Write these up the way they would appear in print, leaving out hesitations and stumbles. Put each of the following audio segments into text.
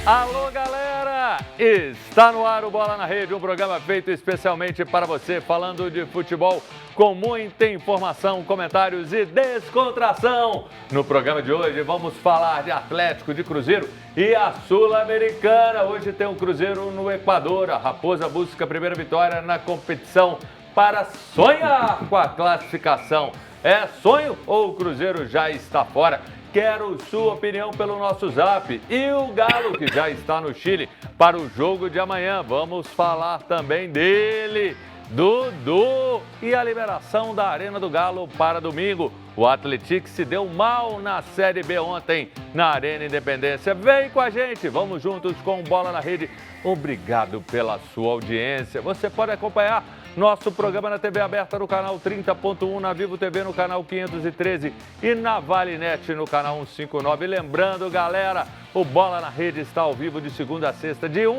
Alô, galera! Está no ar o Bola na Rede, um programa feito especialmente para você, falando de futebol com muita informação, comentários e descontração. No programa de hoje vamos falar de Atlético, de Cruzeiro e a Sul-Americana. Hoje tem um Cruzeiro no Equador, a Raposa busca a primeira vitória na competição para sonhar com a classificação. É sonho ou o Cruzeiro já está fora? Quero sua opinião pelo nosso zap. E o Galo, que já está no Chile para o jogo de amanhã. Vamos falar também dele, Dudu, e a liberação da Arena do Galo para domingo. O Atlético se deu mal na Série B ontem, na Arena Independência. Vem com a gente, vamos juntos com Bola na Rede. Obrigado pela sua audiência. Você pode acompanhar nosso programa na TV aberta no canal 30.1, na Vivo TV no canal 513 e na Valenet no canal 159. Lembrando, galera, o Bola na Rede está ao vivo de segunda a sexta, de 1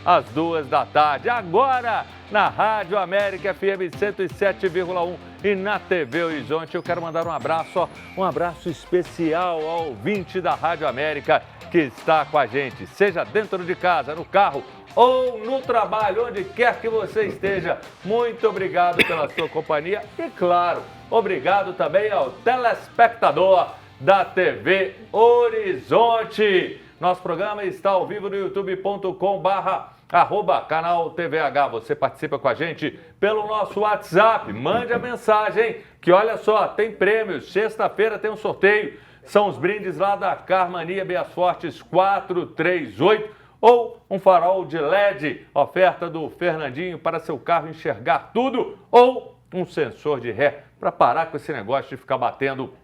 às 2 da tarde. Agora, na Rádio América FM 107,1 e na TV Horizonte. Eu quero mandar um abraço especial ao ouvinte da Rádio América que está com a gente, seja dentro de casa, no carro ou no trabalho, onde quer que você esteja. Muito obrigado pela sua companhia e, claro, obrigado também ao telespectador da TV Horizonte. Nosso programa está ao vivo no youtube.com/canal TVH. Você participa com a gente pelo nosso WhatsApp. Mande a mensagem que, olha só, tem prêmios. Sexta-feira tem um sorteio. São os brindes lá da Carmania Bias Fortes 438 ou um farol de LED, oferta do Fernandinho para seu carro enxergar tudo, ou um sensor de ré para parar com esse negócio de ficar batendo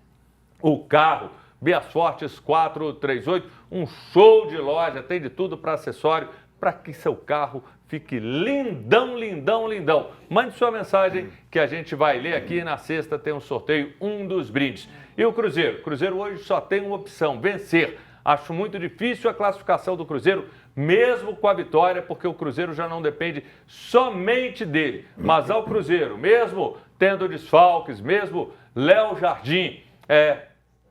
o carro. Bias Fortes 438, um show de loja, tem de tudo para acessório, para que seu carro fique lindão, lindão, lindão. Mande sua mensagem que a gente vai ler aqui e na sexta tem um sorteio, um dos brindes. E o Cruzeiro? O Cruzeiro hoje só tem uma opção, vencer. Acho muito difícil a classificação do Cruzeiro, mesmo com a vitória, porque o Cruzeiro já não depende somente dele. Mas ao Cruzeiro, mesmo tendo desfalques, mesmo Léo Jardim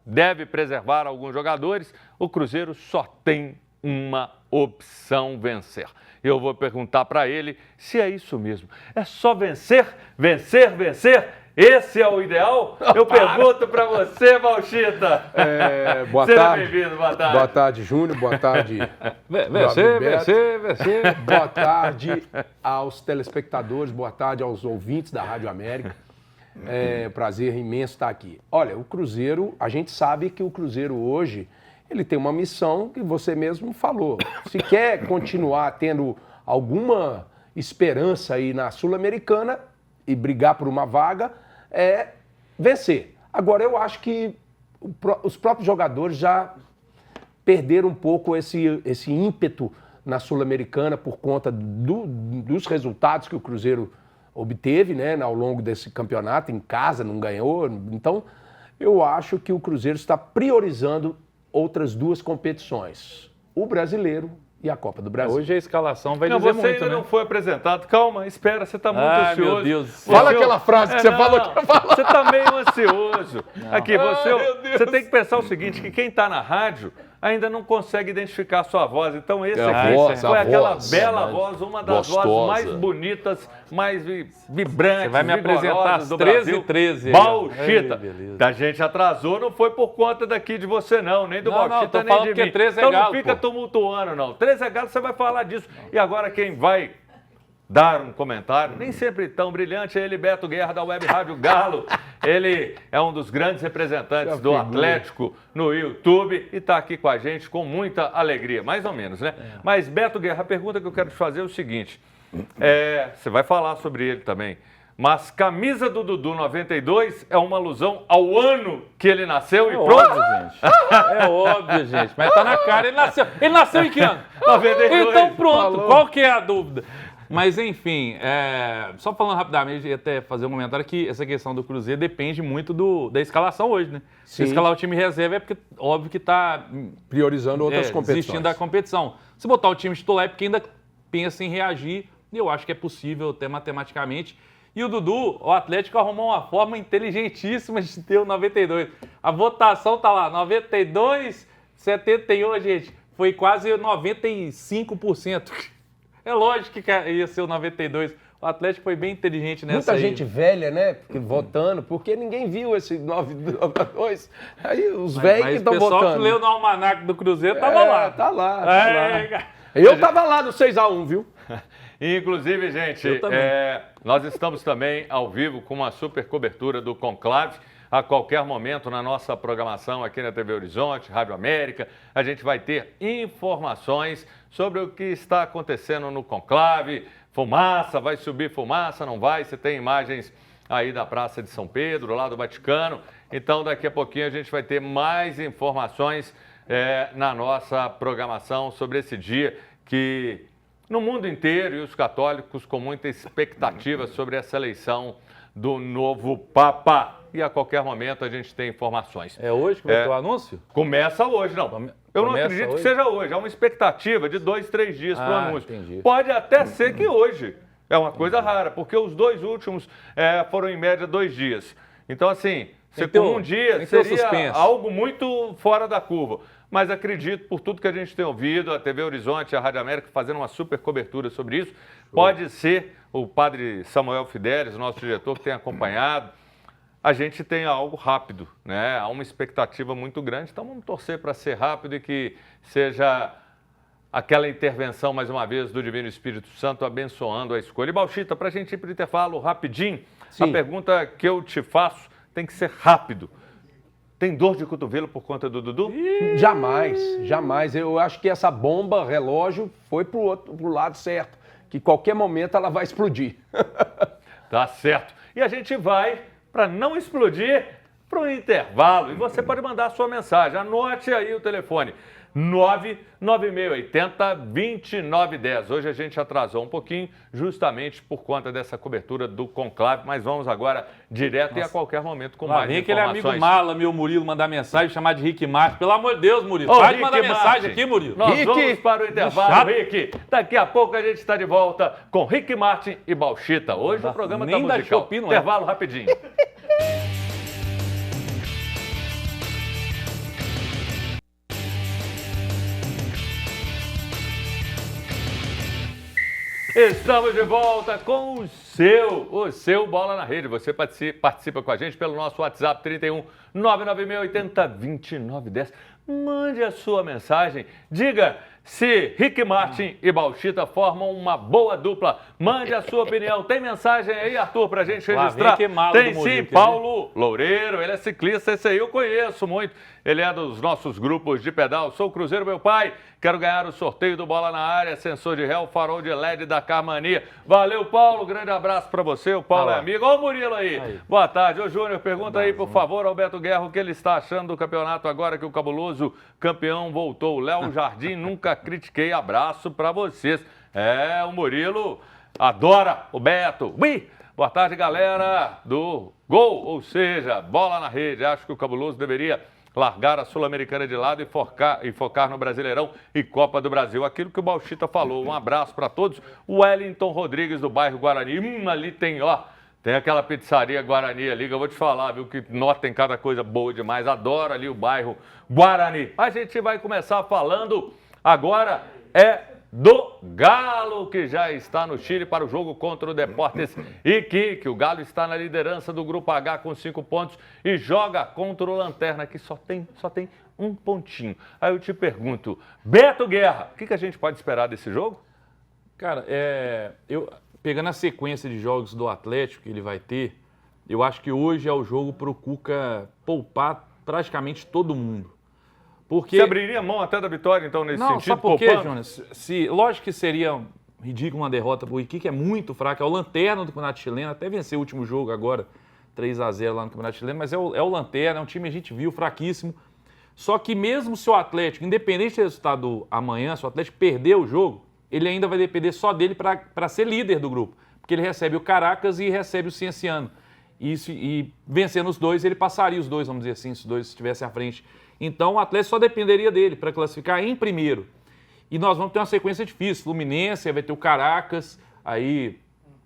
deve preservar alguns jogadores, o Cruzeiro só tem uma opção: vencer. Eu vou perguntar para ele se é isso mesmo. É só vencer, vencer, vencer? Esse é o ideal? Eu pergunto para você, Malchita. Boa Seja tarde. bem-vindo, boa tarde. Boa tarde, Júnior. Boa tarde. Vencer. Boa tarde aos telespectadores, boa tarde aos ouvintes da Rádio América. Prazer imenso estar aqui. Olha, o Cruzeiro, a gente sabe que o Cruzeiro hoje, ele tem uma missão que você mesmo falou. Se quer continuar tendo alguma esperança aí na Sul-Americana e brigar por uma vaga, vencer. Agora, eu acho que os próprios jogadores já perderam um pouco esse ímpeto na Sul-Americana por conta dos resultados que o Cruzeiro obteve, né, ao longo desse campeonato. Em casa não ganhou. Então, eu acho que o Cruzeiro está priorizando outras duas competições: o Brasileiro e a Copa do Brasil. Hoje a escalação vai dizer Você muito, ainda né? não foi apresentado. Calma, espera, você está muito ansioso. Meu Deus. Fala aquela frase que você falou que eu falo. Você está meio ansioso. Aqui, meu Deus. você tem que pensar o seguinte, que quem está na rádio ainda não consegue identificar a sua voz. Então esse aqui foi aquela bela voz, uma das vozes mais bonitas, mais vibrantes, Você vai me apresentar às do Brasil. 13h13. Malchita. A gente atrasou, não foi por conta daqui de você não, nem do Malchita, nem de mim. 13 é Então Galo, não fica tumultuando não. 13 é Galo, você vai falar disso. E agora quem vai dar um comentário, nem sempre tão brilhante, é ele, Beto Guerra, da Web Rádio Galo. Ele é um dos grandes representantes do Atlético no YouTube e está aqui com a gente com muita alegria, mais ou menos, né? Mas, Beto Guerra, a pergunta que eu quero te fazer é o seguinte, você vai falar sobre ele também, mas camisa do Dudu 92 é uma alusão ao ano que ele nasceu e pronto? Óbvio, gente. É óbvio, gente, mas tá na cara, ele nasceu em que ano? 92. Então pronto, Falou. qual que é a dúvida? Mas, enfim, só falando rapidamente, ia até fazer um comentário que essa questão do Cruzeiro depende muito da escalação hoje, né? Se escalar o time reserva é porque, óbvio que está Priorizando outras competições. desistindo da competição. Se botar o time titular é porque ainda pensa em reagir, e eu acho que é possível até matematicamente. E o Dudu, o Atlético arrumou uma forma inteligentíssima de ter o 92. A votação tá lá, 92, 71, gente. foi quase 95%. É lógico que ia ser o 92%. O Atlético foi bem inteligente nessa Muita gente velha, né, votando, porque ninguém viu esse 9-2. Aí os velhos que estão votando. Mas o pessoal que leu no almanaque do Cruzeiro tava lá. Tá lá. Eu tava lá no 6-1, viu? Inclusive, gente, nós estamos também ao vivo com uma super cobertura do Conclave. A qualquer momento na nossa programação aqui na TV Horizonte, Rádio América, a gente vai ter informações sobre o que está acontecendo no Conclave. Fumaça, vai subir fumaça, não vai? Você tem imagens aí da Praça de São Pedro, lá do Vaticano. Então, daqui a pouquinho a gente vai ter mais informações na nossa programação sobre esse dia que, no mundo inteiro, e os católicos com muita expectativa sobre essa eleição do novo Papa. E a qualquer momento a gente tem informações. É hoje que vai ter o anúncio? Começa hoje, não. Eu não acredito que seja hoje. Há uma expectativa de 2, 3 dias para o anúncio. Entendi. Pode até ser que hoje. É uma coisa rara, porque os 2 últimos foram em média 2 dias. Então, assim, você com um dia seria algo muito fora da curva. Mas acredito, por tudo que a gente tem ouvido, a TV Horizonte e a Rádio América fazendo uma super cobertura sobre isso, pode ser o padre Samuel Fidelis, nosso diretor, que tem acompanhado. A gente tem algo rápido, né? Há uma expectativa muito grande, então vamos torcer para ser rápido e que seja aquela intervenção, mais uma vez, do Divino Espírito Santo abençoando a escolha. E, Bauchita, para a gente ir para o intervalo rapidinho, a pergunta que eu te faço tem que ser rápido. Tem dor de cotovelo por conta do Dudu? Jamais, jamais. Eu acho que essa bomba relógio foi pro lado certo, que qualquer momento ela vai explodir. Tá certo. E a gente vai, para não explodir, para o intervalo. E você pode mandar a sua mensagem. Anote aí o telefone. 99680-2910. Hoje a gente atrasou um pouquinho, justamente por conta dessa cobertura do Conclave, mas vamos agora direto e a qualquer momento com mais informações. Aquele amigo mala, meu Murilo, mandar mensagem, chamar de Rick Martin. Pelo amor de Deus, Murilo. Pode mandar mensagem aqui, Murilo. Nós vamos para o intervalo, Rick. Daqui a pouco a gente está de volta com Rick Martin e Bauchita. Hoje o programa está musical. Intervalo rapidinho. Estamos de volta com o seu Bola na Rede. Você participa com a gente pelo nosso WhatsApp 31 99680-2910. Mande a sua mensagem. Diga se Rick Martin e Bauchita formam uma boa dupla. Mande a sua opinião. Tem mensagem aí, Arthur, pra gente registrar? Tem sim, Paulo Loureiro. Ele é ciclista, esse aí eu conheço muito. Ele é dos nossos grupos de pedal. Sou Cruzeiro, meu pai. Quero ganhar o sorteio do Bola na Área, sensor de réu, farol de LED da Carmania. Valeu, Paulo. Grande abraço pra você. O Paulo é amigo. Olha o Murilo aí. Boa tarde. Ô, Júnior, pergunta aí, por favor, ao Beto Guerra, o que ele está achando do campeonato agora que o cabuloso campeão voltou. Léo Jardim, nunca critiquei. Abraço pra vocês. O Murilo adora o Beto. Boa tarde, galera do Gol, ou seja, Bola na Rede. Acho que o cabuloso deveria largar a Sul-Americana de lado e focar no Brasileirão e Copa do Brasil. Aquilo que o Bauchita falou. Um abraço para todos. O Wellington Rodrigues, do bairro Guarani. Ali tem aquela pizzaria Guarani ali, que eu vou te falar, viu, que tem cada coisa boa demais. Adoro ali o bairro Guarani. A gente vai começar falando agora do Galo, que já está no Chile para o jogo contra o Deportes Iquique. O Galo está na liderança do Grupo H com 5 pontos e joga contra o Lanterna, que só tem um pontinho. Aí eu te pergunto, Beto Guerra, o que a gente pode esperar desse jogo? Cara, pegando a sequência de jogos do Atlético que ele vai ter, eu acho que hoje é o jogo para o Cuca poupar praticamente todo mundo. Porque... Você abriria mão até da vitória, então, nesse sentido? Sabe por quê, Jonas? Lógico que seria ridículo uma derrota para o Iquique, é muito fraco, é o lanterna do Campeonato Chileno, até venceu o último jogo agora, 3-0 lá no Campeonato Chileno, mas é o lanterna, é um time, a gente viu, fraquíssimo. Só que mesmo se o Atlético, independente do resultado amanhã, se o Atlético perder o jogo, ele ainda vai depender só dele para ser líder do grupo, porque ele recebe o Caracas e recebe o Cienciano. E vencendo os dois, ele passaria os dois, vamos dizer assim, se os dois estivessem à frente. Então, o Atlético só dependeria dele para classificar em primeiro. E nós vamos ter uma sequência difícil. Fluminense, aí vai ter o Caracas, aí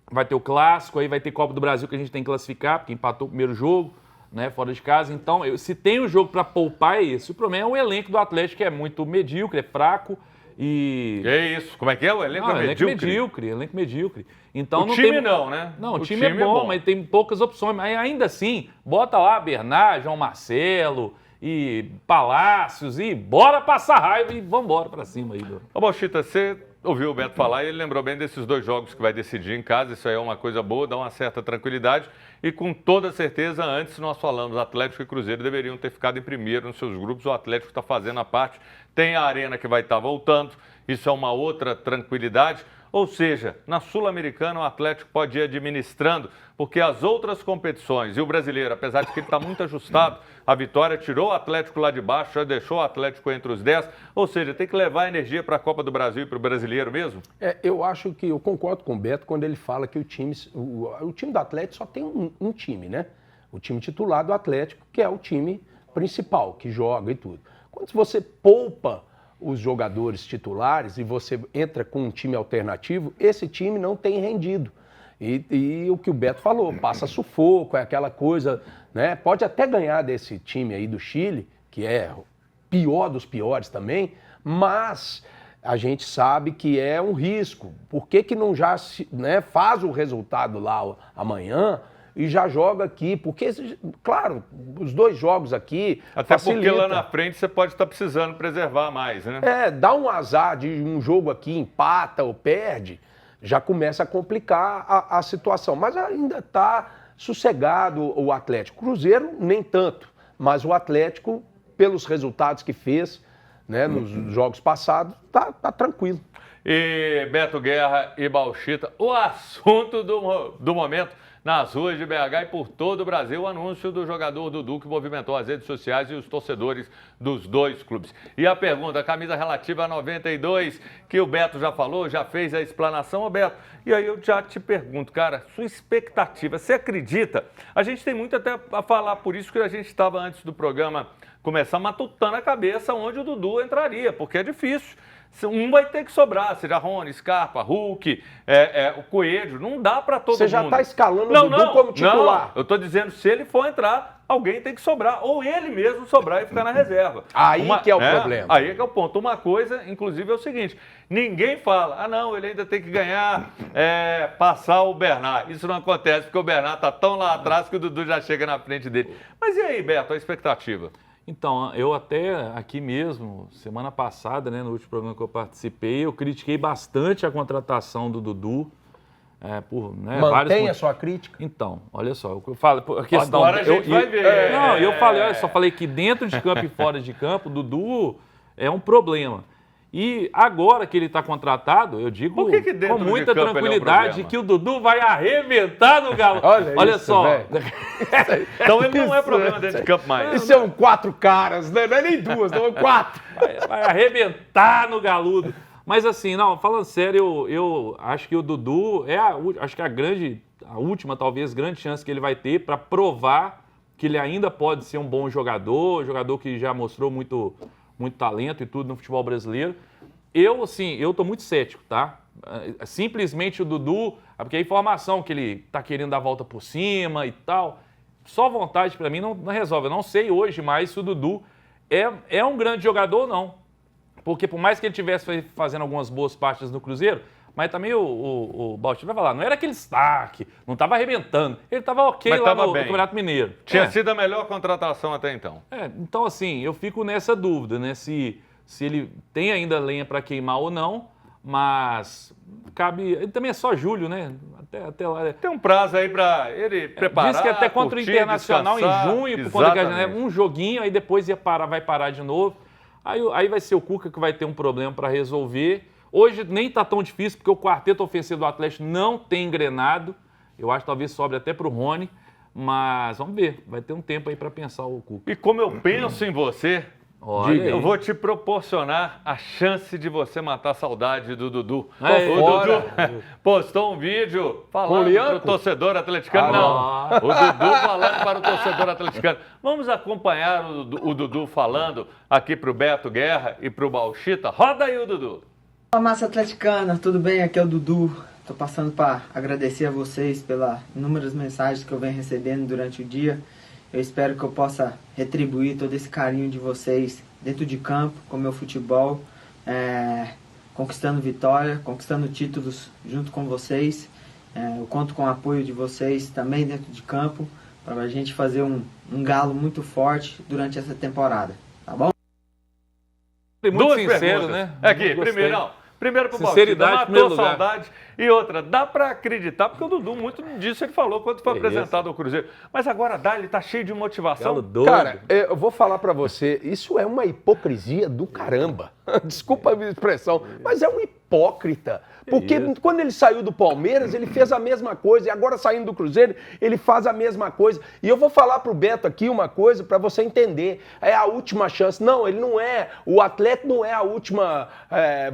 vai ter o Clássico, aí vai ter Copa do Brasil que a gente tem que classificar, porque empatou o primeiro jogo. né, fora de casa. Então, se tem um jogo para poupar, é esse. O problema é o elenco do Atlético, que é muito medíocre, é fraco e... É isso. Como é que é? O elenco é medíocre? Elenco medíocre. Então, o time não, né? Não, o time é bom, mas tem poucas opções. Mas ainda assim, bota lá Bernard, João Marcelo e Palácios e bora passar raiva e vambora pra cima aí. Ô, Bauchita, você ouviu o Beto falar e ele lembrou bem desses 2 jogos que vai decidir em casa. Isso aí é uma coisa boa, dá uma certa tranquilidade. E com toda certeza, antes nós falamos, Atlético e Cruzeiro deveriam ter ficado em primeiro nos seus grupos. O Atlético está fazendo a parte, tem a Arena que vai estar voltando. Isso é uma outra tranquilidade. Ou seja, na Sul-Americana o Atlético pode ir administrando, porque as outras competições e o brasileiro, apesar de que ele está muito ajustado, a vitória tirou o Atlético lá de baixo, já deixou o Atlético entre os 10. Ou seja, tem que levar energia para a Copa do Brasil e para o brasileiro mesmo? Eu acho que eu concordo com o Beto quando ele fala que o time do Atlético só tem um time, né? O time titular do Atlético, que é o time principal, que joga e tudo. Quando você poupa os jogadores titulares e você entra com um time alternativo, esse time não tem rendido. E o que o Beto falou, passa sufoco, é aquela coisa, né? Pode até ganhar desse time aí do Chile, que é o pior dos piores também, mas a gente sabe que é um risco. Por que não já faz o resultado lá amanhã e já joga aqui? Porque, claro, os 2 jogos aqui até facilita. Porque lá na frente você pode estar precisando preservar mais, né? Dá um azar de um jogo aqui, empata ou perde, já começa a complicar a situação. Mas ainda está sossegado o Atlético. Cruzeiro, nem tanto. Mas o Atlético, pelos resultados que fez, né, nos jogos passados, tá tranquilo. E Beto Guerra e Bauchita, o assunto do momento nas ruas de BH e por todo o Brasil, o anúncio do jogador Dudu que movimentou as redes sociais e os torcedores dos 2 clubes. E a pergunta, a camisa relativa a 92, que o Beto já falou, já fez a explanação. Ô Beto, e aí eu já te pergunto, cara, sua expectativa, você acredita? A gente tem muito até a falar, por isso que a gente estava antes do programa começar matutando a cabeça onde o Dudu entraria, porque é difícil. Um vai ter que sobrar, seja Rony, Scarpa, Hulk, o Coelho, não dá para todo mundo. Você já está escalando o Dudu como titular. Não, eu estou dizendo, se ele for entrar, alguém tem que sobrar, ou ele mesmo sobrar e ficar na reserva. Aí que é o problema. Aí é que é o ponto. Uma coisa, inclusive, é o seguinte, ninguém fala, não, ele ainda tem que ganhar, passar o Bernard. Isso não acontece, porque o Bernard está tão lá atrás que o Dudu já chega na frente dele. Mas e aí, Beto, a expectativa? Então, eu até aqui mesmo, semana passada, né, no último programa que eu participei, eu critiquei bastante a contratação do Dudu. Mantém a sua crítica? Então, olha só, eu falo, a questão... Agora a gente vai ver. Não, eu falei, olha só, falei que dentro de campo e fora de campo, o Dudu é um problema. E agora que ele está contratado, eu digo com muita tranquilidade que o Dudu vai arrebentar no Galo. Olha isso, só. Então ele não é problema dentro de campo mais. Isso é um 4 caras, né? Não é nem 2, não é 4. Vai arrebentar no galudo. Mas assim, não, falando sério, eu acho que o Dudu acho que a última, talvez, grande chance que ele vai ter para provar que ele ainda pode ser um bom jogador que já mostrou muito talento e tudo no futebol brasileiro. Eu tô muito cético, tá? Simplesmente o Dudu, porque a informação que ele tá querendo dar a volta por cima e tal, só vontade para mim não resolve. Eu não sei hoje mais se o Dudu é um grande jogador ou não. Porque por mais que ele estivesse fazendo algumas boas partes no Cruzeiro, mas também o Bauchita vai falar, não era aquele destaque, não estava arrebentando. Ele estava ok lá no Campeonato Mineiro. Tinha sido a melhor contratação até então. Então, assim, eu fico nessa dúvida, né? Se ele tem ainda lenha para queimar ou não, mas cabe... Ele também é só julho, né? Até lá... Tem um prazo aí para ele preparar, diz que até contra o Internacional descansar, em junho, por conta um joguinho, aí depois vai parar de novo. Aí vai ser o Cuca que vai ter um problema para resolver. Hoje nem está tão difícil, porque o quarteto ofensivo do Atlético não tem engrenado. Eu acho que talvez sobre até para o Rony. Mas vamos ver, vai ter um tempo aí para pensar o Cuca. E como eu penso em você, eu vou te proporcionar a chance de você matar a saudade do Dudu. O Dudu postou um vídeo falando para o torcedor atleticano. Não, o Dudu falando para o torcedor atleticano. Vamos acompanhar o Dudu falando aqui para o Beto Guerra e para o Bauchita. Roda aí o Dudu. Olá, massa atleticana, tudo bem? Aqui é o Dudu. Estou passando para agradecer a vocês pelas inúmeras mensagens que eu venho recebendo durante o dia. Eu espero que eu possa retribuir todo esse carinho de vocês dentro de campo, com o meu futebol, conquistando vitória, conquistando títulos junto com vocês. Eu conto com o apoio de vocês também dentro de campo, para a gente fazer um galo muito forte durante essa temporada, tá bom? Muito Duas sincero, perguntas. né? Aqui, Gostei. primeiro pro Sinceridade, Bautista, primeiro matou lugar. saudade. E outra, dá pra acreditar, porque o Dudu, muito disso ele falou quando foi apresentado ao Cruzeiro. Mas agora ele tá cheio de motivação. Galo doido. Cara, eu vou falar pra você, isso é uma hipocrisia do caramba. Desculpa a minha expressão, mas é um hipócrita. Porque quando ele saiu do Palmeiras, ele fez a mesma coisa. E agora saindo do Cruzeiro, ele faz a mesma coisa. E eu vou falar pro Beto aqui uma coisa pra você entender. É a última chance. Não, ele não é. O atleta não é a última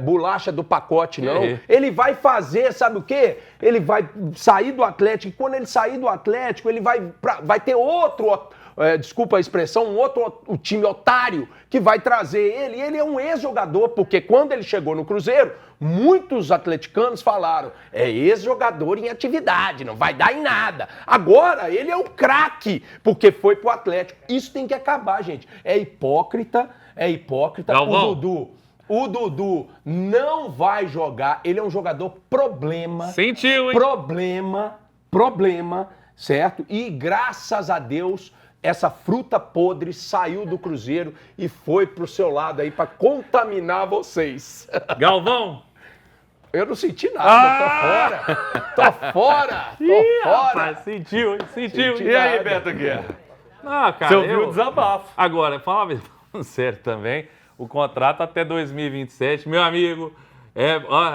bolacha do pacote, não. Ele vai fazer, sabe o quê? Ele vai sair do Atlético. E quando ele sair do Atlético, ele vai ter outro... desculpa a expressão, o time otário que vai trazer ele. E ele é um ex-jogador, porque quando ele chegou no Cruzeiro, muitos atleticanos falaram, é ex-jogador em atividade, não vai dar em nada. Agora, ele é um craque, porque foi pro Atlético. Isso tem que acabar, gente. É hipócrita. Galvão. O Dudu não vai jogar, ele é um jogador problema. Sentiu, hein? Problema, certo? E graças a Deus, essa fruta podre saiu do Cruzeiro e foi pro seu lado aí pra contaminar vocês. Galvão. Eu não senti nada, tô fora. Rapaz, sentiu. E aí, Beto Guerra? Não, cara, Você ouviu o desabafo. Agora, fala sério também, o contrato até 2027, meu amigo,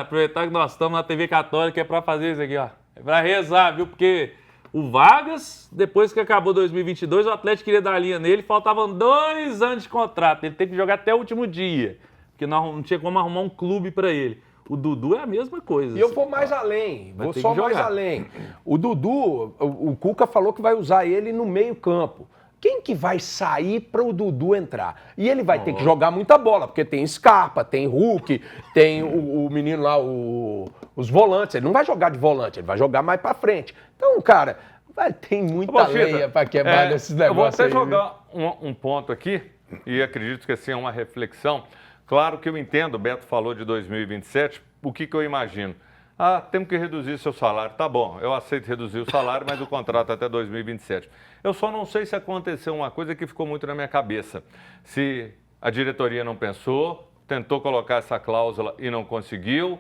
aproveitar que nós estamos na TV Católica, é pra fazer isso aqui, ó. É pra rezar, viu? Porque o Vargas, depois que acabou 2022, o Atlético queria dar a linha nele, faltavam 2 anos de contrato, ele teve que jogar até o último dia, porque não tinha como arrumar um clube pra ele. O Dudu é a mesma coisa. E eu vou mais além, Vai vou ter só que mais jogar. além. O Dudu, o Cuca falou que vai usar ele no meio-campo. Quem que vai sair para o Dudu entrar? E ele vai ter que jogar muita bola, porque tem Scarpa, tem Hulk, tem o menino lá, os volantes. Ele não vai jogar de volante, ele vai jogar mais para frente. Então, cara, tem muita lenha para quebrar nesses negócios aí. Eu vou até jogar um ponto aqui, e acredito que assim é uma reflexão. Claro que eu entendo, o Beto falou de 2027, o que eu imagino? Temos que reduzir seu salário. Tá bom, eu aceito reduzir o salário, mas o contrato até 2027. Eu só não sei se aconteceu uma coisa que ficou muito na minha cabeça. Se a diretoria não pensou, tentou colocar essa cláusula e não conseguiu.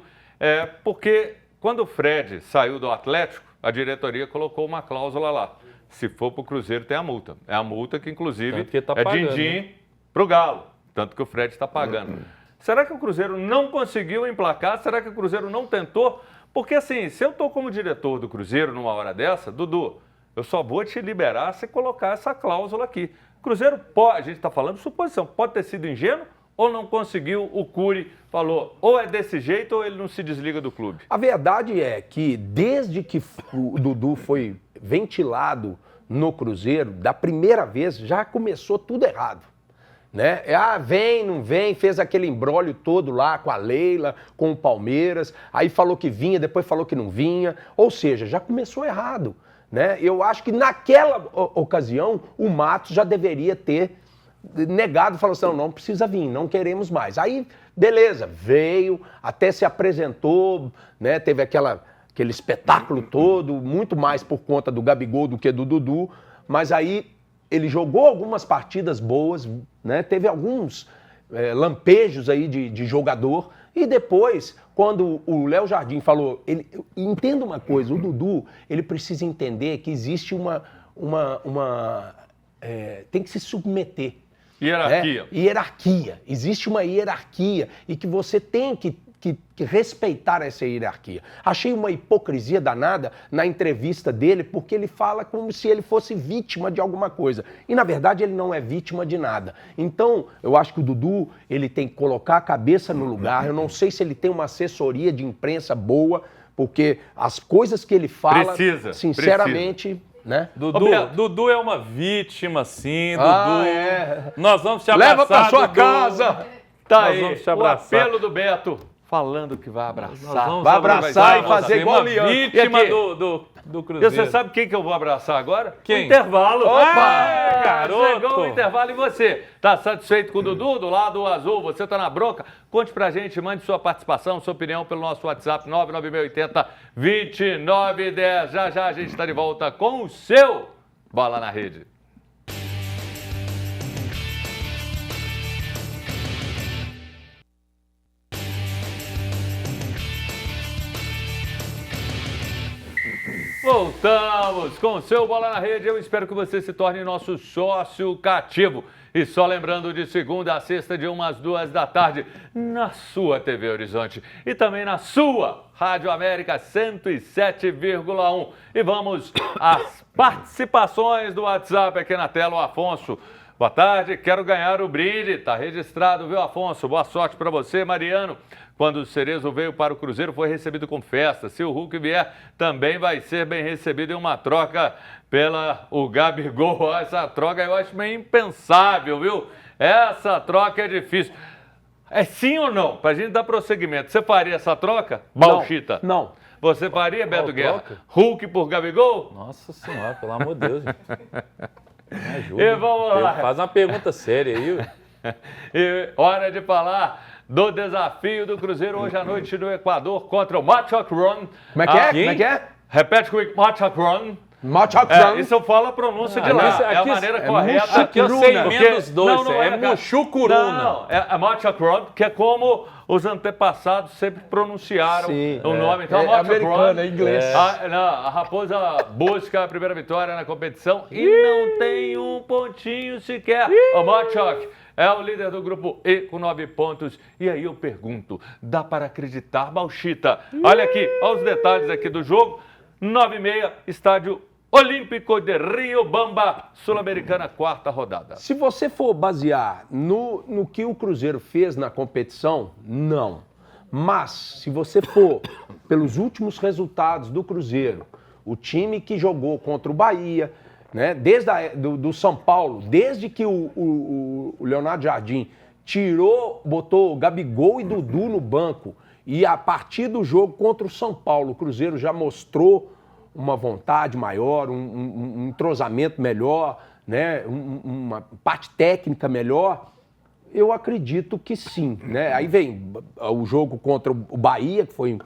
Porque quando o Fred saiu do Atlético, a diretoria colocou uma cláusula lá. Se for para o Cruzeiro, tem a multa. É a multa que, inclusive, que tá pagando, din-din para o Galo. Tanto que o Fred está pagando. Será que o Cruzeiro não conseguiu emplacar? Será que o Cruzeiro não tentou? Porque assim, se eu estou como diretor do Cruzeiro numa hora dessa, Dudu, eu só vou te liberar se colocar essa cláusula aqui. O Cruzeiro pode, a gente está falando de suposição, pode ter sido ingênuo ou não conseguiu, o Cury falou, ou é desse jeito ou ele não se desliga do clube. A verdade é que desde que o Dudu foi ventilado no Cruzeiro, da primeira vez, já começou tudo errado. Né? Vem, não vem, fez aquele imbróglio todo lá com a Leila, com o Palmeiras, aí falou que vinha, depois falou que não vinha, ou seja, já começou errado. Né? Eu acho que naquela ocasião o Matos já deveria ter negado, falou assim, não precisa vir, não queremos mais. Aí, beleza, veio, até se apresentou, né? Teve aquele espetáculo todo, muito mais por conta do Gabigol do que do Dudu, mas aí ele jogou algumas partidas boas, né? Teve alguns lampejos aí de jogador. E depois, quando o Léo Jardim falou... Entenda uma coisa, o Dudu, ele precisa entender que existe tem que se submeter. Hierarquia. Hierarquia. Existe uma hierarquia e que você tem que respeitar essa hierarquia. Achei uma hipocrisia danada na entrevista dele, porque ele fala como se ele fosse vítima de alguma coisa. E, na verdade, ele não é vítima de nada. Então, eu acho que o Dudu, ele tem que colocar a cabeça no lugar. Eu não sei se ele tem uma assessoria de imprensa boa, porque as coisas que ele fala, sinceramente... Né? Dudu é uma vítima, sim, Dudu. Nós vamos te abraçar, leva pra sua Dudu. casa. Tá Nós aí, vamos te o abraçar. apelo do Beto. falando que vai abraçar. Vai abraçar e fazer igual o Leandro. Vítima E aqui? do E Cruzeiro. você sabe quem que eu vou abraçar agora? Quem? O intervalo. Opa! Garoto! Chegou o intervalo e você? Tá satisfeito com o Dudu, do lado azul? Você tá na bronca? Conte pra gente, mande sua participação, sua opinião pelo nosso WhatsApp 99680-2910. Já já a gente tá de volta com o seu Bola na Rede. Voltamos com o seu Bola na Rede. Eu espero que você se torne nosso sócio cativo. E só lembrando, de segunda a sexta, de 1 às 2 da tarde, na sua TV Horizonte e também na sua Rádio América 107,1. E vamos às participações do WhatsApp aqui na tela. O Afonso. Boa tarde, quero ganhar o brinde. Tá registrado, viu, Afonso? Boa sorte para você, Mariano. Quando o Cerezo veio para o Cruzeiro, foi recebido com festa. Se o Hulk vier, também vai ser bem recebido em uma troca o Gabigol. Essa troca eu acho meio impensável, viu? Essa troca é difícil. É sim ou não? Para a gente dar prosseguimento. Você faria essa troca, Bauchita? Não. Você faria, Beto Guerra? troca? Hulk por Gabigol? Nossa senhora, pelo amor de Deus. Gente. Me ajuda. E vamos lá. Faz uma pergunta séria aí. E hora de falar do desafio do Cruzeiro hoje à noite no Equador contra o Machacron. Como é que é? Como é que é? Repete comigo, Machacron. Machacron. Isso eu falo a pronúncia de lá. É a maneira correta. Aqui eu sei Porque- menos dois. não é cara. Muxucuruna. Não, é Machacron, que é como os antepassados sempre pronunciaram Sim, o nome. Então, é Machacron. americano, é inglês. A Raposa busca a primeira vitória na competição e não tem um pontinho sequer. O Machac é o líder do grupo E com 9 pontos. E aí eu pergunto, dá para acreditar, Bauchita? Olha aqui, olha os detalhes aqui do jogo. 9h30, estádio Olímpico de Riobamba, Sul-Americana, 4ª rodada. Se você for basear no que o Cruzeiro fez na competição, não. Mas, se você for pelos últimos resultados do Cruzeiro, o time que jogou contra o Bahia, né, desde do São Paulo, desde que o Leonardo Jardim botou Gabigol e Dudu no banco, e a partir do jogo contra o São Paulo, o Cruzeiro já mostrou uma vontade maior, um entrosamento melhor, né, uma parte técnica melhor, eu acredito que sim, né? Aí vem o jogo contra o Bahia, que foi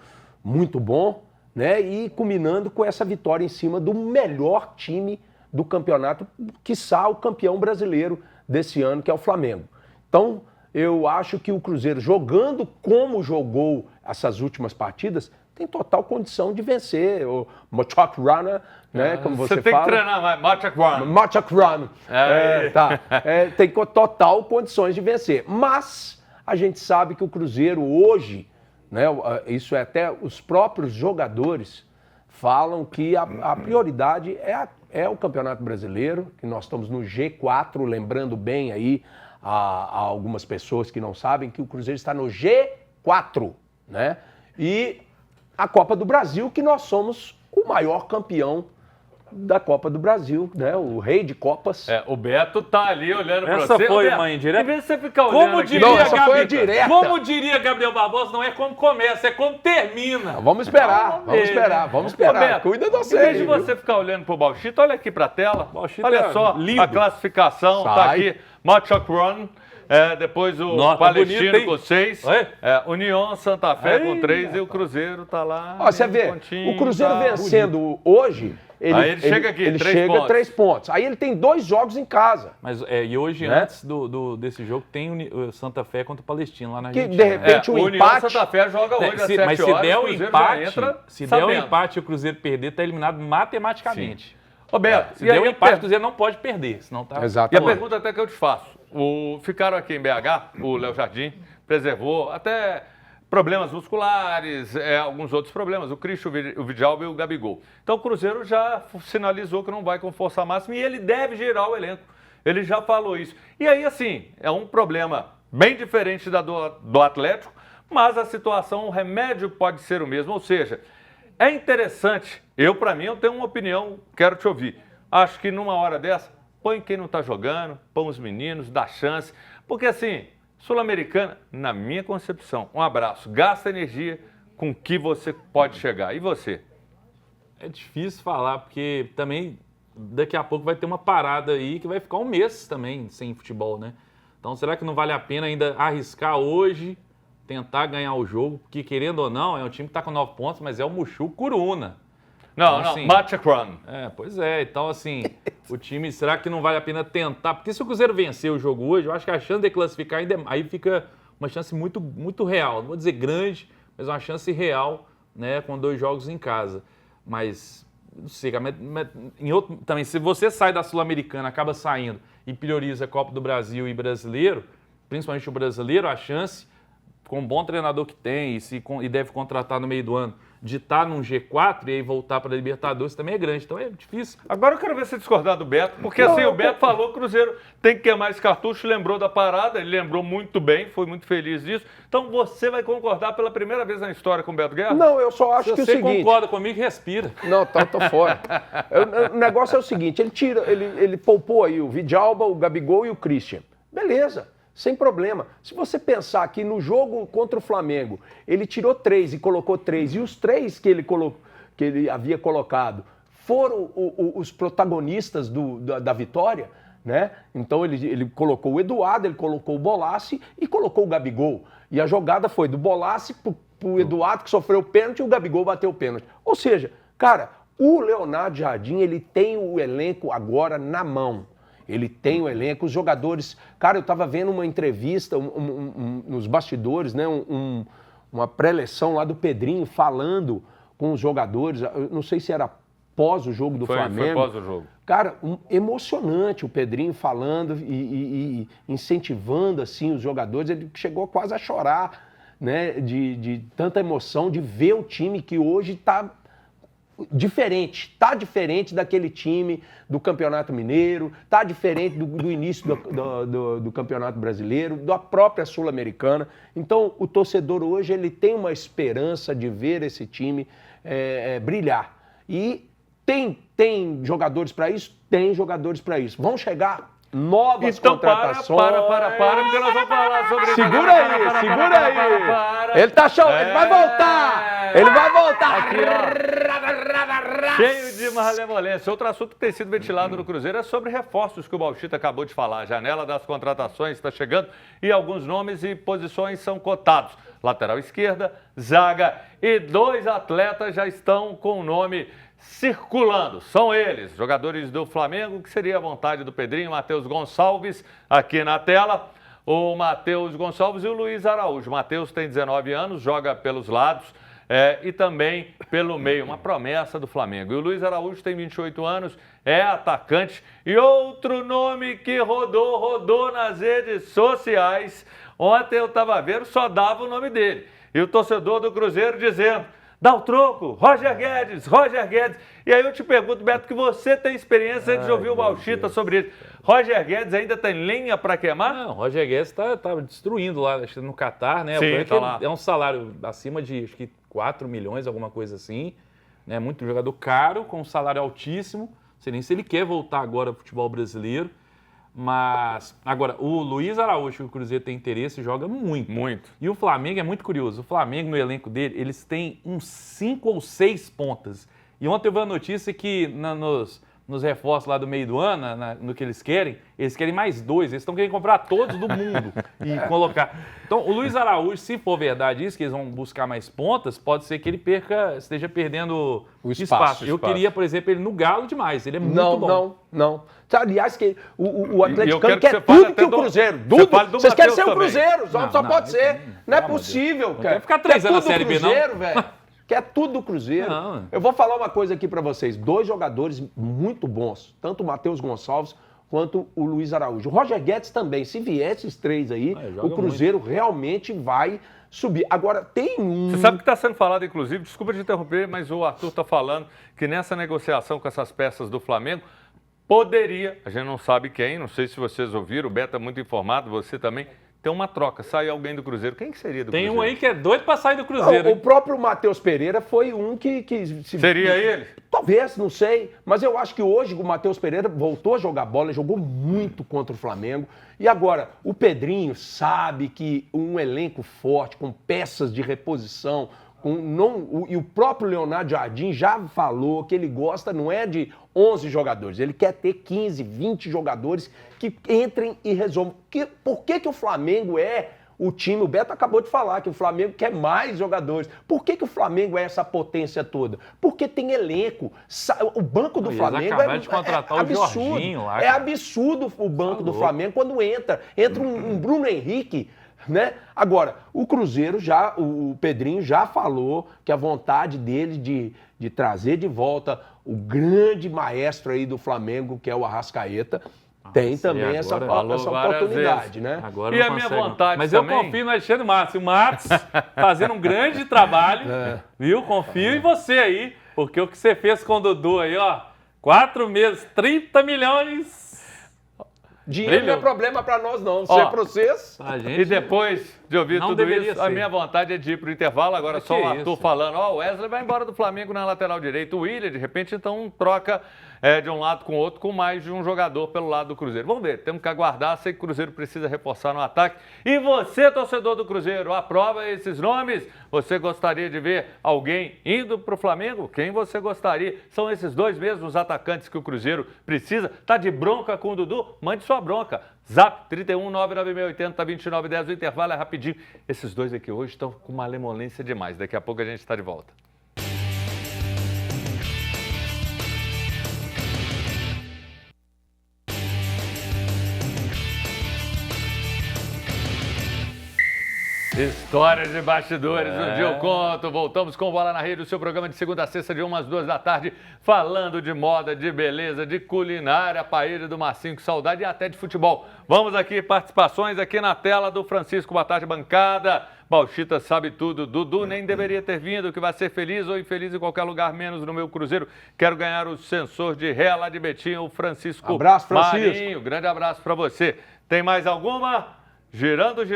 muito bom, né, e culminando com essa vitória em cima do melhor time do campeonato, quiçá o campeão brasileiro desse ano, que é o Flamengo. Então, eu acho que o Cruzeiro, jogando como jogou essas últimas partidas, tem total condição de vencer o Machacron, né, como você tem fala. que treinar mais, Machacron. Machacron. Tem total condições de vencer. Mas a gente sabe que o Cruzeiro hoje, né, isso é até os próprios jogadores falam que a prioridade é o Campeonato Brasileiro, que nós estamos no G4, lembrando bem aí a algumas pessoas que não sabem que o Cruzeiro está no G4, né? E a Copa do Brasil, que nós somos o maior campeão da Copa do Brasil, né? O rei de Copas. O Beto tá ali olhando pra Essa você. foi Beto, uma indireta? Em vez de você ficar olhando Como aqui... diria, Não, essa foi a direta. Como diria Gabriel Barbosa, não é como começa, é como termina. Vamos esperar, vamos esperar. Beto, Cuida de em você. vez de viu? você ficar olhando pro Bauchita, olha aqui pra tela. Bauchita Olha é só lindo. a classificação. Tá Sai. aqui, Machacron. Depois o Nota Palestino bonita, hein? com 6. Oi? União Santa Fé com Ei, 3 e o Cruzeiro tá lá. Ó, você um vê, pontinho, o Cruzeiro tá vencendo hoje, Aí ele chega aqui, ele 3 chega pontos. 3 pontos. Aí ele tem 2 jogos em casa. Mas e hoje, Né? antes desse jogo, tem o Santa Fé contra o Palestino lá na Que, Argentina. de repente, o União empate... Santa Fé joga hoje às 7 Mas se horas. der o o Cruzeiro já empate, entra se der o sabendo. empate e o Cruzeiro perder, tá eliminado matematicamente. Ô, Beto, Se e aí der o a empate, o per- Cruzeiro não pode perder, senão tá... E a Exatamente. pergunta até que eu te faço. Ficaram aqui em BH, o Léo Jardim preservou até problemas musculares, alguns outros problemas, o Cristo, o Vidal e o Gabigol. Então o Cruzeiro já sinalizou que não vai com força máxima e ele deve girar o elenco. Ele já falou isso. E aí, assim, é um problema bem diferente do Atlético, mas a situação, o remédio pode ser o mesmo. Ou seja, é interessante, para mim, eu tenho uma opinião, quero te ouvir. Acho que numa hora dessa, põe quem não está jogando, põe os meninos, dá chance. Porque assim, Sul-Americana, na minha concepção, um abraço, gasta energia com que você pode chegar. E você? É difícil falar, porque também daqui a pouco vai ter uma parada aí que vai ficar um mês também sem futebol, né? Então, será que não vale a pena ainda arriscar hoje, tentar ganhar o jogo? Porque, querendo ou não, é um time que está com 9 pontos, mas é o Mushu Curuna. Não, então, assim, Matchacron. Pois é. Então, assim, o time, será que não vale a pena tentar? Porque se o Cruzeiro vencer o jogo hoje, eu acho que a chance de classificar ainda aí fica uma chance muito, muito real. Não vou dizer grande, mas uma chance real, né, com 2 jogos em casa. Mas, não sei, em outro, também, se você sai da Sul-Americana, acaba saindo e prioriza a Copa do Brasil e brasileiro, principalmente o brasileiro, a chance, com um bom treinador que tem e deve contratar no meio do ano, de estar num G4 e aí voltar para a Libertadores também é grande. Então é difícil. Agora eu quero ver você discordar do Beto, porque assim, o Beto falou que o Cruzeiro tem que queimar esse cartucho, lembrou da parada, ele lembrou muito bem, foi muito feliz disso. Então você vai concordar pela primeira vez na história com o Beto Guerra? Não, eu só acho Se que é o você seguinte... concorda comigo, respira. Não, tô fora. O negócio é o seguinte, ele poupou aí o Vidalba, o Gabigol e o Christian. Beleza, sem problema. Se você pensar que no jogo contra o Flamengo, ele tirou 3 e colocou 3, e os 3 que ele havia colocado foram os protagonistas da vitória, né? Então ele colocou o Eduardo, ele colocou o Bolassi e colocou o Gabigol. E a jogada foi do Bolassi pro Eduardo, que sofreu o pênalti, e o Gabigol bateu o pênalti. Ou seja, cara, o Leonardo Jardim, ele tem o elenco agora na mão. Ele tem o elenco, os jogadores... Cara, eu estava vendo uma entrevista nos bastidores, né? Uma pré-eleção lá do Pedrinho falando com os jogadores. Eu não sei se era pós o jogo do Flamengo. Foi pós o jogo. Cara, emocionante o Pedrinho falando e incentivando assim, os jogadores. Ele chegou quase a chorar, né? De tanta emoção de ver o time que hoje está... Tá diferente daquele time do Campeonato Mineiro, tá diferente do início do Campeonato Brasileiro, da própria Sul-Americana. Então, o torcedor hoje ele tem uma esperança de ver esse time brilhar. E tem jogadores para isso? Tem jogadores para isso. Vão chegar novas contratações. Para, porque nós vamos falar sobre isso. Segura aí. Ele tá chamando, ele vai voltar. Ele vai voltar. Aqui, ó. Cheio de malemolência. Outro assunto que tem sido ventilado no Cruzeiro é sobre reforços que o Bauchita acabou de falar. A janela das contratações está chegando e alguns nomes e posições são cotados. Lateral esquerda, zaga e 2 atletas já estão com o nome circulando. São eles, jogadores do Flamengo, que seria a vontade do Pedrinho, Matheus Gonçalves, aqui na tela. O Matheus Gonçalves e o Luiz Araújo. O Matheus tem 19 anos, joga pelos lados e também pelo meio, uma promessa do Flamengo. E o Luiz Araújo tem 28 anos, é atacante. E outro nome que rodou nas redes sociais, ontem eu estava vendo, só dava o nome dele. E o torcedor do Cruzeiro dizendo: dá o troco, Roger Guedes. E aí eu te pergunto, Beto, que você tem experiência de ouvir o Bauchita sobre isso. Roger Guedes ainda tem lenha para queimar? Não, o Roger Guedes tá destruindo lá no Catar, né? Sim, tá lá. É um salário acima de, acho que 4 milhões, alguma coisa assim. Né? Muito jogador caro, com um salário altíssimo. Não sei nem se ele quer voltar agora ao futebol brasileiro. Mas, agora, o Luiz Araújo, que o Cruzeiro tem interesse, joga muito. Muito. E o Flamengo é muito curioso. O Flamengo, no elenco dele, eles têm uns 5 ou 6 pontas. E ontem eu vi a notícia que nos reforços lá do meio do ano, no que eles querem mais 2. Eles estão querendo comprar todos do mundo e colocar. Então, o Luiz Araújo, se for verdade isso, que eles vão buscar mais pontas, pode ser que ele esteja perdendo o espaço. Eu queria, por exemplo, ele no Galo demais. Ele é muito bom. Não. Aliás, que o atleticano que quer tudo que o Cruzeiro. Vocês querem ser o Cruzeiro, só pode ser. Não é possível, cara. Quer ficar 3 anos na Série B, não? Velho. Quer tudo do Cruzeiro. Não. Eu vou falar uma coisa aqui pra vocês. 2 jogadores muito bons, tanto o Matheus Gonçalves quanto o Luiz Araújo. O Roger Guedes também. Se vier esses 3 aí, o Cruzeiro realmente vai subir. Agora, tem um... Você sabe que está sendo falado, inclusive, desculpa te interromper, mas o Arthur está falando que nessa negociação com essas peças do Flamengo, poderia, a gente não sabe quem, não sei se vocês ouviram, o Beto é muito informado, você também, tem uma troca, sai alguém do Cruzeiro. Quem que seria do Tem Cruzeiro? um aí que é doido pra sair do Cruzeiro. O próprio Matheus Pereira foi um que Seria ele? Talvez, não sei. Mas eu acho que hoje o Matheus Pereira voltou a jogar bola, jogou muito contra o Flamengo. E agora, o Pedrinho sabe que um elenco forte, com peças de reposição, e o próprio Leonardo Jardim já falou que ele gosta, não é de 11 jogadores, ele quer ter 15, 20 jogadores que entrem e resolvam. Por que o Flamengo é o time? O Beto acabou de falar que o Flamengo quer mais jogadores. Por que o Flamengo é essa potência toda? Porque tem elenco. O banco do Flamengo de contratar o absurdo. Jorginho lá, é absurdo o banco do Flamengo quando entra um Bruno Henrique, né? Agora, o Cruzeiro o Pedrinho já falou que a vontade dele de trazer de volta o grande maestro aí do Flamengo, que é o Arrascaeta, tem também essa oportunidade, né? Agora e não a minha consegue, vontade Mas também... eu confio no Alexandre Matos. O Matos fazendo um grande trabalho, viu? Confio em você aí, porque o que você fez com o Dudu aí, ó, 4 meses, 30 milhões... Dinheiro não é problema para nós, não. Se é para vocês... E depois de ouvir tudo isso, a minha vontade é de ir para o intervalo. Agora só o Arthur falando, o Wesley vai embora do Flamengo na lateral direita. O Willian, de repente, então troca de um lado com o outro, com mais de um jogador pelo lado do Cruzeiro. Vamos ver, temos que aguardar. Sei que o Cruzeiro precisa reforçar no ataque. E você, torcedor do Cruzeiro, aprova esses nomes? Você gostaria de ver alguém indo para o Flamengo? Quem você gostaria? São esses dois mesmos atacantes que o Cruzeiro precisa. Tá de bronca com o Dudu? Mande sua bronca. Zap 31 99680 2910. O intervalo é rapidinho. Esses dois aqui hoje estão com uma malemolência demais. Daqui a pouco a gente está de volta. Histórias de bastidores, um dia eu conto. Voltamos com Bola na Rede, o seu programa de segunda a sexta, de 1 às 2 da tarde, falando de moda, de beleza, de culinária, paella do Marcinho, que saudade, e até de futebol. Vamos aqui, participações aqui na tela do Francisco. Boa tarde, bancada. Bauchita sabe tudo. Dudu nem deveria ter vindo, que vai ser feliz ou infeliz em qualquer lugar, menos no meu Cruzeiro. Quero ganhar o sensor de ré lá de Betinho, o Francisco. Abraço, Francisco. Marinho. Grande abraço para você. Tem mais alguma? Girando.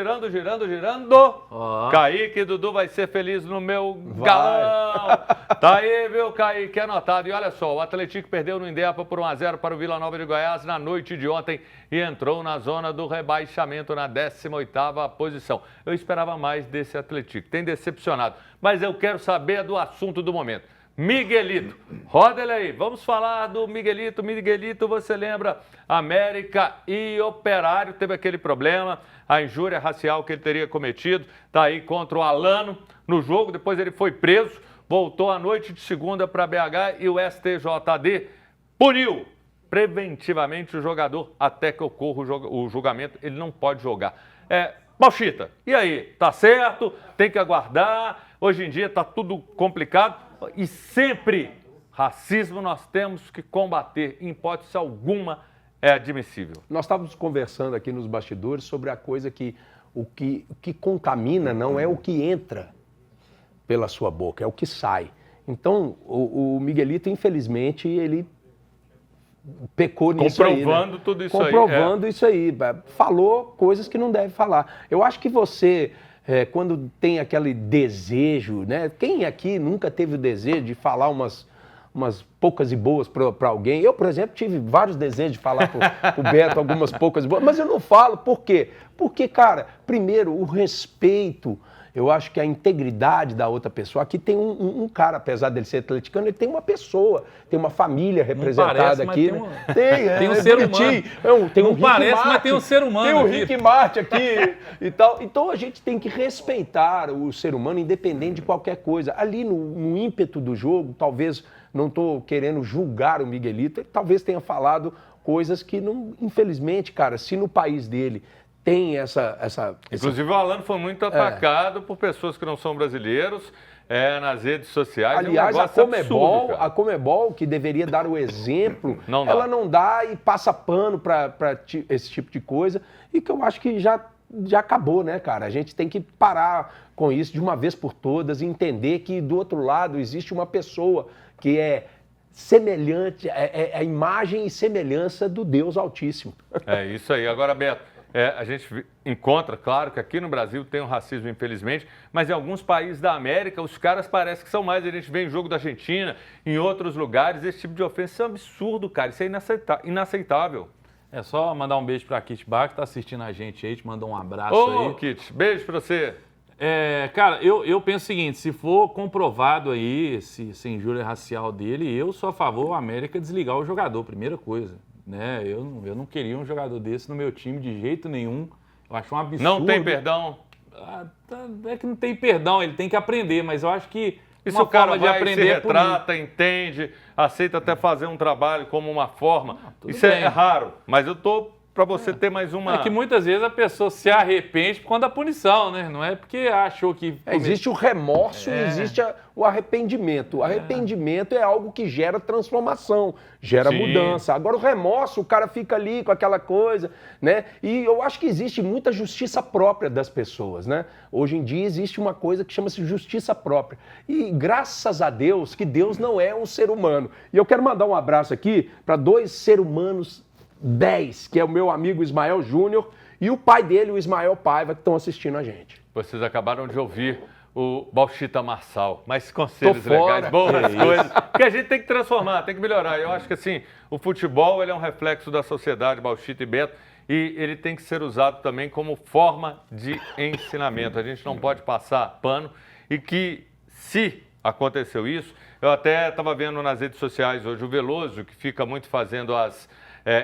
Kaique e Dudu vai ser feliz no meu galão. Tá aí, viu, Kaique? Anotado. E olha só, o Atlético perdeu no Indepa por 1-0 para o Vila Nova de Goiás na noite de ontem e entrou na zona do rebaixamento na 18ª posição. Eu esperava mais desse Atlético. Tem decepcionado. Mas eu quero saber do assunto do momento. Miguelito, roda ele aí, vamos falar do Miguelito. Miguelito, você lembra, América e Operário, teve aquele problema, a injúria racial que ele teria cometido, tá aí contra o Alano no jogo, depois ele foi preso, voltou à noite de segunda para BH e o STJD puniu preventivamente o jogador até que ocorra o julgamento, ele não pode jogar. Bauchita, e aí, tá certo, tem que aguardar, hoje em dia tá tudo complicado. E sempre racismo nós temos que combater, em hipótese alguma é admissível. Nós estávamos conversando aqui nos bastidores sobre a coisa que o que contamina não é o que entra pela sua boca, é o que sai. Então, o Miguelito, infelizmente, ele pecou nisso aí. Comprovando tudo isso aí. Comprovando isso aí. Falou coisas que não deve falar. Eu acho que você... quando tem aquele desejo, né? Quem aqui nunca teve o desejo de falar umas poucas e boas para alguém? Eu, por exemplo, tive vários desejos de falar pro Beto algumas poucas e boas, mas eu não falo. Por quê? Porque, cara, primeiro, o respeito, eu acho que a integridade da outra pessoa. Aqui tem um cara, apesar dele ser atleticano, ele tem uma pessoa, tem uma família representada aqui. Tem um ser humano. Tem um não parece, mas tem um ser humano. Tem o Rick Martin aqui e tal. Então a gente tem que respeitar o ser humano, independente de qualquer coisa. Ali no ímpeto do jogo, talvez, não estou querendo julgar o Miguelito, ele talvez tenha falado coisas que, não, infelizmente, cara, se no país dele tem essa... Inclusive o Alano foi muito atacado por pessoas que não são brasileiros nas redes sociais. Aliás, a Conmebol, que deveria dar o exemplo, ela não dá e passa pano para esse tipo de coisa, e que eu acho que já acabou, né, cara? A gente tem que parar com isso de uma vez por todas e entender que do outro lado existe uma pessoa que é semelhante, é a imagem e semelhança do Deus Altíssimo. É isso aí. Agora, Beto, a gente encontra, claro, que aqui no Brasil tem o racismo, infelizmente, mas em alguns países da América, os caras parecem que são mais. A gente vê em jogo da Argentina, em outros lugares, esse tipo de ofensa é um absurdo, cara. Isso é inaceitável. É só mandar um beijo pra Kit Bar, que tá assistindo a gente aí, te mandou um abraço aí. Ô, Kit, beijo pra você. Cara, eu penso o seguinte, se for comprovado aí essa injúria racial dele, eu sou a favor da América desligar o jogador, primeira coisa. Né? Eu não queria um jogador desse no meu time de jeito nenhum. Eu acho um absurdo. Não tem perdão? É que não tem perdão, ele tem que aprender, mas eu acho que Isso o cara vai, se retrata, entende, aceita até fazer um trabalho como uma forma. Isso é raro, mas eu tô para você ter mais uma... É que muitas vezes a pessoa se arrepende por conta da punição, né? Não é porque achou que... Existe o remorso e existe o arrependimento. O arrependimento é algo que gera transformação, gera mudança. Agora o remorso, o cara fica ali com aquela coisa, né? E eu acho que existe muita justiça própria das pessoas, né? Hoje em dia existe uma coisa que chama-se justiça própria. E graças a Deus que Deus não é um ser humano. E eu quero mandar um abraço aqui para 2 seres humanos 10, que é o meu amigo Ismael Júnior e o pai dele, o Ismael Paiva, que estão assistindo a gente. Vocês acabaram de ouvir o Bauchita Marçal, mas conselhos legais, boas coisas, que a gente tem que transformar, tem que melhorar. Eu acho que assim, o futebol ele é um reflexo da sociedade, Bauchita e Beto, e ele tem que ser usado também como forma de ensinamento. A gente não pode passar pano e que, se aconteceu isso, eu até estava vendo nas redes sociais hoje o Veloso, que fica muito fazendo as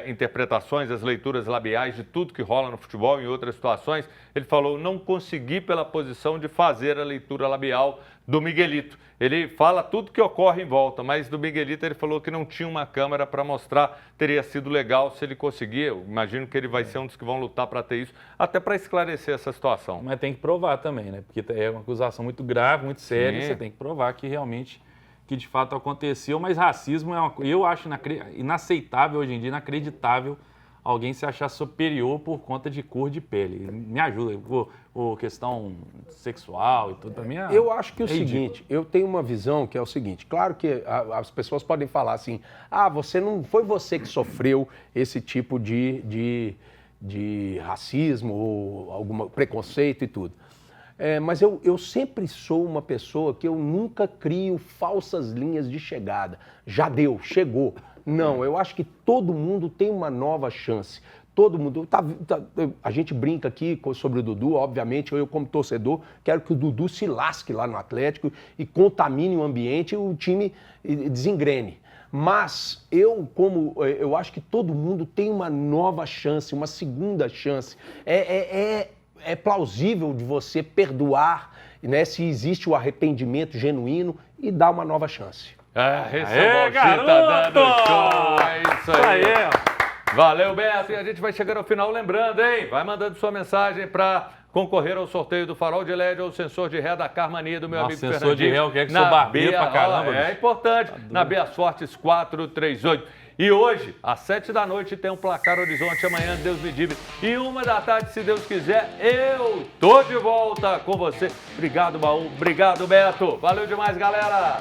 interpretações, as leituras labiais de tudo que rola no futebol e em outras situações, ele falou, não consegui pela posição de fazer a leitura labial do Miguelito. Ele fala tudo que ocorre em volta, mas do Miguelito ele falou que não tinha uma câmera para mostrar, teria sido legal se ele conseguir. Eu imagino que ele vai ser um dos que vão lutar para ter isso, até para esclarecer essa situação. Mas tem que provar também, né? Porque é uma acusação muito grave, muito séria, você tem que provar que realmente... que de fato aconteceu, mas racismo é uma coisa, eu acho inaceitável hoje em dia, inacreditável alguém se achar superior por conta de cor de pele. Me ajuda, por questão sexual e tudo também. Eu acho que é o seguinte, eu tenho uma visão que é o seguinte, claro que as pessoas podem falar assim, não foi você que sofreu esse tipo de racismo ou algum preconceito e tudo. Mas eu sempre sou uma pessoa que eu nunca crio falsas linhas de chegada. Já deu, chegou. Não, eu acho que todo mundo tem uma nova chance. Todo mundo... a gente brinca aqui sobre o Dudu, obviamente, eu como torcedor, quero que o Dudu se lasque lá no Atlético e contamine o ambiente e o time desengrene. Mas eu acho que todo mundo tem uma nova chance, uma segunda chance. É plausível de você perdoar, né, se existe o arrependimento genuíno e dar uma nova chance. Esse é o Bauchita dando show, é isso aí. Valeu, Beto, e a gente vai chegando ao final, lembrando, hein, vai mandando sua mensagem para concorrer ao sorteio do farol de LED ou sensor de ré da Carmania do meu amigo Fernandinho. Sensor de ré, eu quero que sou barbeiro pra caramba. É importante, na Beas Fortes 438. E hoje, às 7 da noite, tem um Placar Horizonte. Amanhã, Deus me livre. E 1 da tarde, se Deus quiser, eu tô de volta com você. Obrigado, Baú. Obrigado, Beto. Valeu demais, galera.